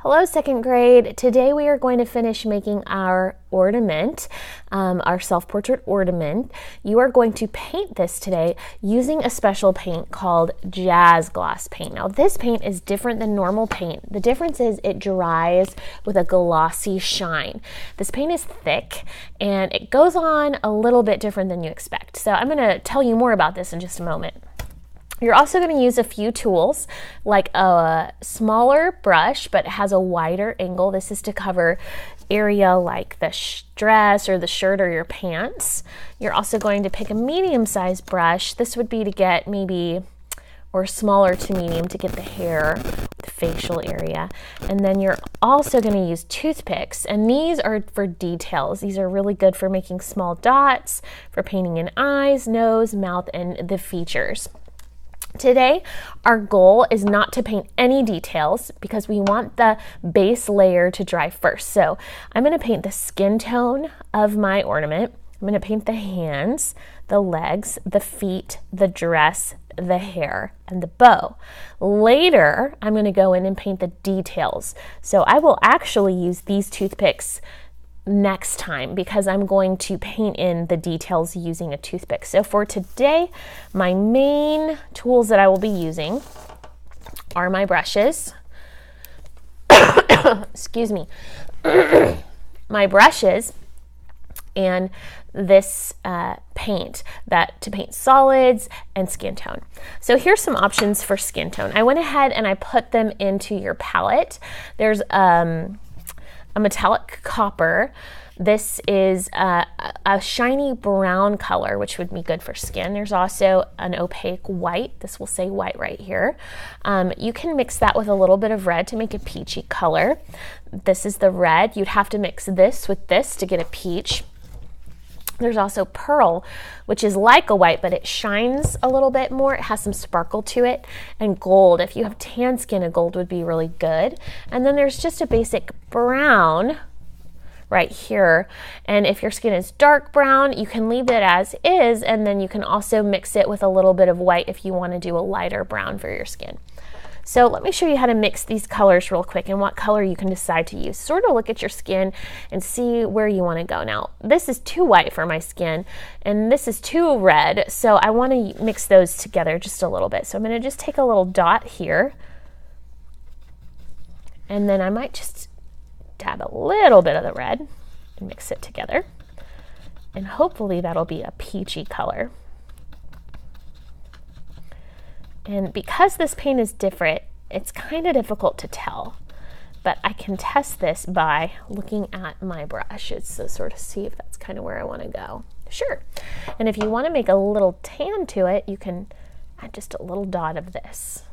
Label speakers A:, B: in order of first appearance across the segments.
A: Hello, second grade. Today we are going to finish making our ornament, our self-portrait ornament. You are going to paint this today using a special paint called Jazz Gloss paint. Now this paint is different than normal paint. The difference is it dries with a glossy shine. This paint is thick and it goes on a little bit different than you expect. So I'm going to tell you more about this in just a moment. You're also going to use a few tools, like a smaller brush, but it has a wider angle. This is to cover area like the dress or the shirt or your pants. You're also going to pick a medium-sized brush. This would be to get maybe, or smaller to medium, to get the hair, the facial area. And then you're also going to use toothpicks, and these are for details. These are really good for making small dots, for painting in eyes, nose, mouth, and the features. Today, our goal is not to paint any details because we want the base layer to dry first. So I'm going to paint the skin tone of my ornament. I'm going to paint the hands, the legs, the feet, the dress, the hair, and the bow. Later, I'm going to go in and paint the details. So I will actually use these toothpicks next time because I'm going to paint in the details using a toothpick. So for today, my main tools that I will be using are my brushes. Excuse me. My brushes and this paint to paint solids and skin tone. So here's some options for skin tone. I went ahead and I put them into your palette. There's a metallic copper. This is a shiny brown color, which would be good for skin. There's also an opaque white. This will say white right here. You can mix that with a little bit of red to make a peachy color. This is the red. You'd have to mix this with this to get a peach. There's also pearl, which is like a white, but it shines a little bit more. It has some sparkle to it. And gold. If you have tan skin, a gold would be really good. And then there's just a basic brown right here. And if your skin is dark brown, you can leave it as is, and then you can also mix it with a little bit of white if you want to do a lighter brown for your skin. So let me show you how to mix these colors real quick and what color you can decide to use. Sort of look at your skin and see where you want to go. Now, this is too white for my skin and this is too red, so I want to mix those together just a little bit. So I'm going to just take a little dot here and then I might just dab a little bit of the red and mix it together. And hopefully that'll be a peachy color. And because this paint is different, it's kind of difficult to tell, but I can test this by looking at my brush. It's to sort of see if that's kind of where I want to go. Sure. And if you want to make a little tan to it, you can add just a little dot of this.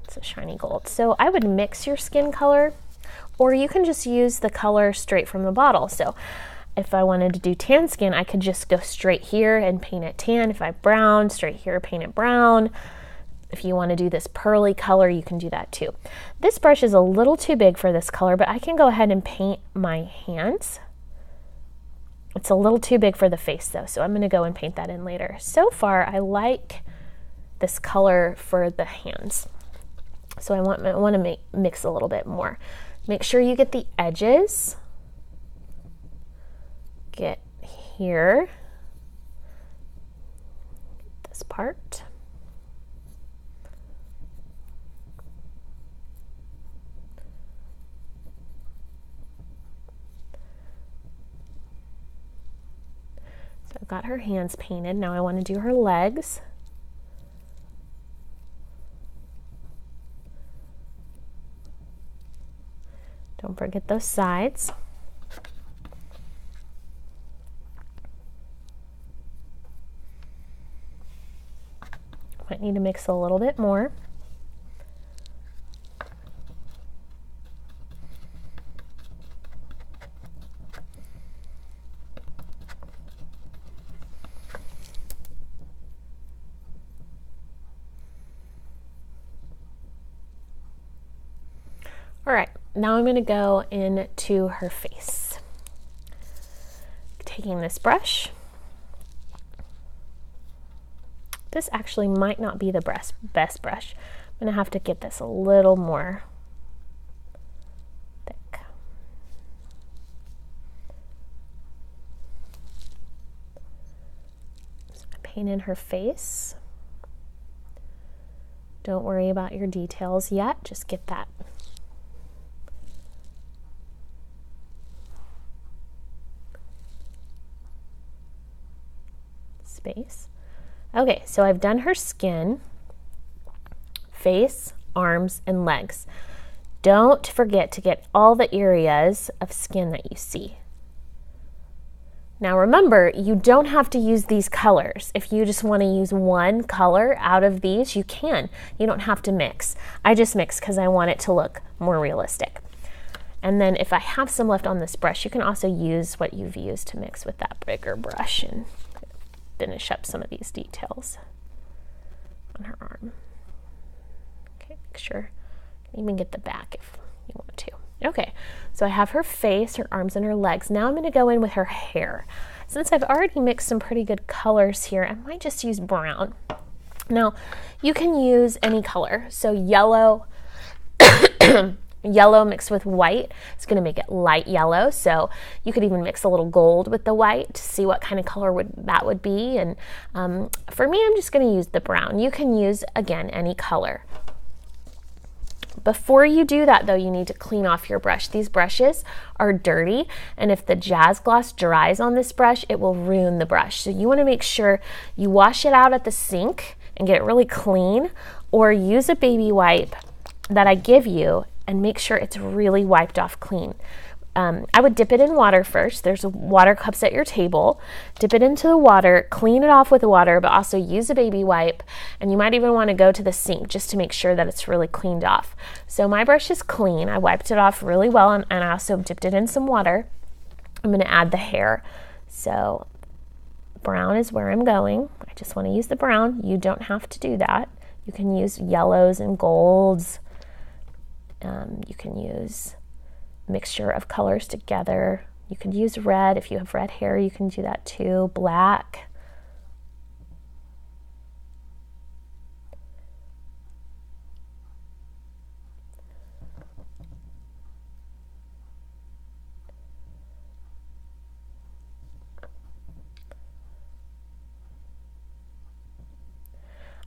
A: It's a shiny gold. So I would mix your skin color, or you can just use the color straight from the bottle. So if I wanted to do tan skin, I could just go straight here and paint it tan. If I brown, straight here, paint it brown. If you want to do this pearly color, you can do that too. This brush is a little too big for this color, but I can go ahead and paint my hands. It's a little too big for the face though, so I'm going to go and paint that in later. So far, I like this color for the hands. So I want to mix a little bit more. Make sure you get the edges. Get here, this part. So I've got her hands painted. Now I want to do her legs. Don't forget those sides. Might need to mix a little bit more. All right, now I'm going to go into her face. Taking this brush. This actually might not be the best brush, I'm gonna have to get this a little more thick. So I paint in her face. Don't worry about your details yet, just get that space. Okay, so I've done her skin, face, arms, and legs. Don't forget to get all the areas of skin that you see. Now remember, you don't have to use these colors. If you just want to use one color out of these, you can. You don't have to mix. I just mix because I want it to look more realistic. And then if I have some left on this brush, you can also use what you've used to mix with that bigger brush and finish up some of these details on her arm. Okay, make sure you can even get the back if you want to. Okay, so I have her face, her arms, and her legs. Now I'm going to go in with her hair. Since I've already mixed some pretty good colors here, I might just use brown. Now, you can use any color. So yellow, yellow mixed with white, it's going to make it light yellow. So you could even mix a little gold with the white to see what kind of color that would be. And for me, I'm just going to use the brown. You can use, again, any color. Before you do that, though, you need to clean off your brush. These brushes are dirty, and if the Jazz Gloss dries on this brush, it will ruin the brush. So you want to make sure you wash it out at the sink and get it really clean, or use a baby wipe that I give you and make sure it's really wiped off clean. I would dip it in water first. There's water cups at your table. Dip it into the water, clean it off with water, but also use a baby wipe. And you might even want to go to the sink just to make sure that it's really cleaned off. So my brush is clean. I wiped it off really well, and I also dipped it in some water. I'm going to add the hair. So brown is where I'm going. I just want to use the brown. You don't have to do that. You can use yellows and golds. You can use mixture of colors together. You could use red. If you have red hair, you can do that too. Black.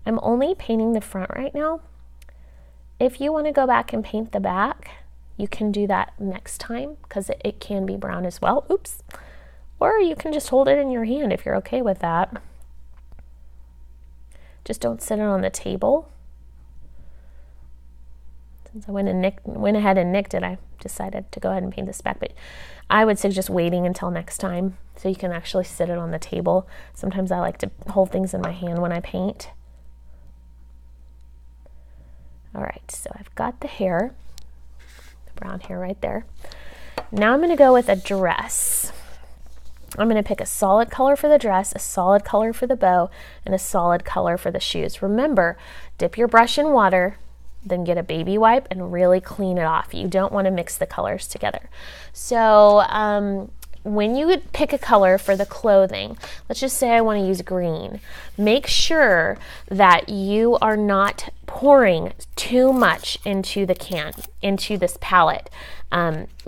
A: I'm only painting the front right now. If you want to go back and paint the back, you can do that next time because it can be brown as well. Oops. Or you can just hold it in your hand if you're okay with that. Just don't sit it on the table. Since I went ahead and nicked it, I decided to go ahead and paint this back. But I would suggest waiting until next time so you can actually sit it on the table. Sometimes I like to hold things in my hand when I paint. All right, so I've got the hair. Brown hair right there. Now I'm going to go with a dress. I'm going to pick a solid color for the dress, a solid color for the bow, and a solid color for the shoes. Remember, dip your brush in water, then get a baby wipe and really clean it off. You don't want to mix the colors together. So when you would pick a color for the clothing, let's just say I want to use green, make sure that you are not pouring too much into the can, into this palette,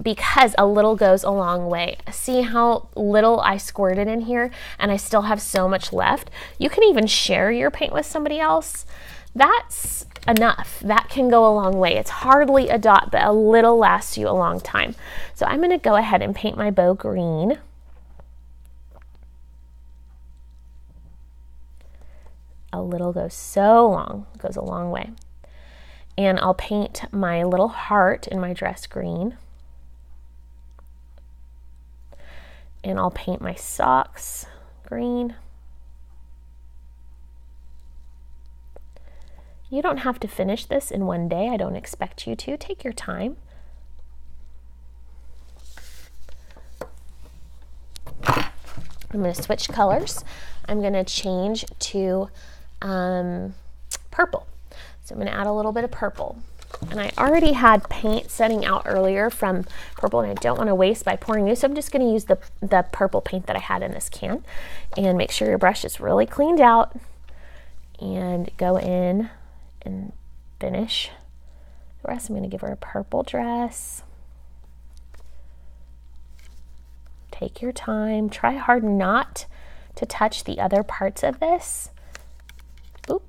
A: because a little goes a long way. See how little I squirted in here and I still have so much left? You can even share your paint with somebody else. That's enough. That can go a long way. It's hardly a dot, but a little lasts you a long time. So I'm going to go ahead and paint my bow green. A little goes so long, goes a long way. And I'll paint my little heart in my dress green. And I'll paint my socks green. You don't have to finish this in one day. I don't expect you to. Take your time. I'm going to switch colors. I'm going to change to purple. So I'm going to add a little bit of purple. And I already had paint setting out earlier from purple, and I don't want to waste by pouring new, so I'm just going to use the purple paint that I had in this can. And make sure your brush is really cleaned out. And go in and finish the rest. I'm going to give her a purple dress. Take your time. Try hard not to touch the other parts of this. Oop.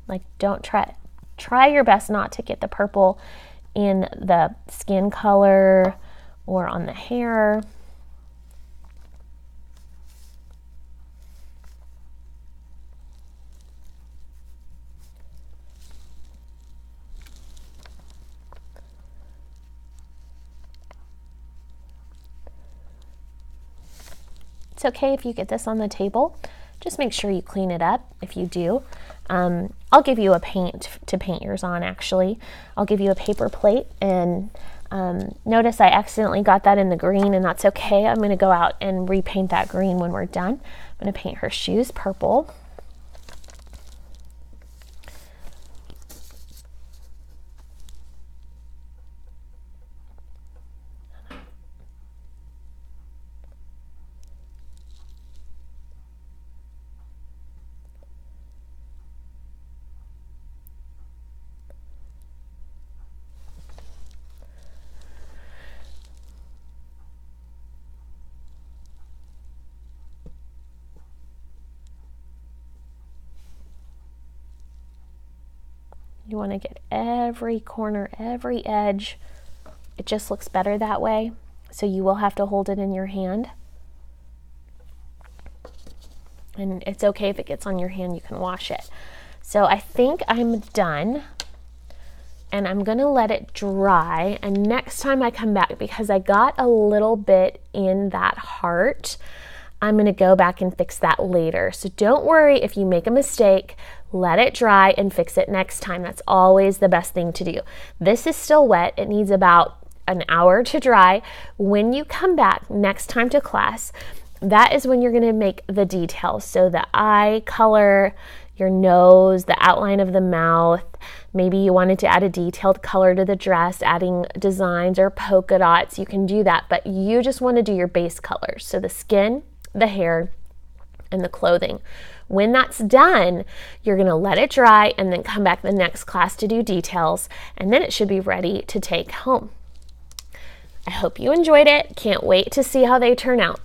A: Like, don't try your best not to get the purple in the skin color or on the hair. It's okay if you get this on the table. Just make sure you clean it up if you do. I'll give you a paint to paint yours on, actually. I'll give you a paper plate, and notice I accidentally got that in the green, and that's okay. I'm going to go out and repaint that green when we're done. I'm going to paint her shoes purple. You want to get every corner, every edge. It just looks better that way. So you will have to hold it in your hand. And it's okay if it gets on your hand, you can wash it. So I think I'm done. And I'm going to let it dry. And next time I come back, because I got a little bit in that heart, I'm going to go back and fix that later. So don't worry if you make a mistake. Let it dry and fix it next time. That's always the best thing to do. This is still wet. It needs about an hour to dry. When you come back next time to class, that is when you're going to make the details. So the eye color, your nose, the outline of the mouth. Maybe you wanted to add a detailed color to the dress, adding designs or polka dots. You can do that, but you just want to do your base colors. So the skin, the hair, and the clothing. When that's done, you're going to let it dry and then come back the next class to do details, and then it should be ready to take home. I hope you enjoyed it. Can't wait to see how they turn out.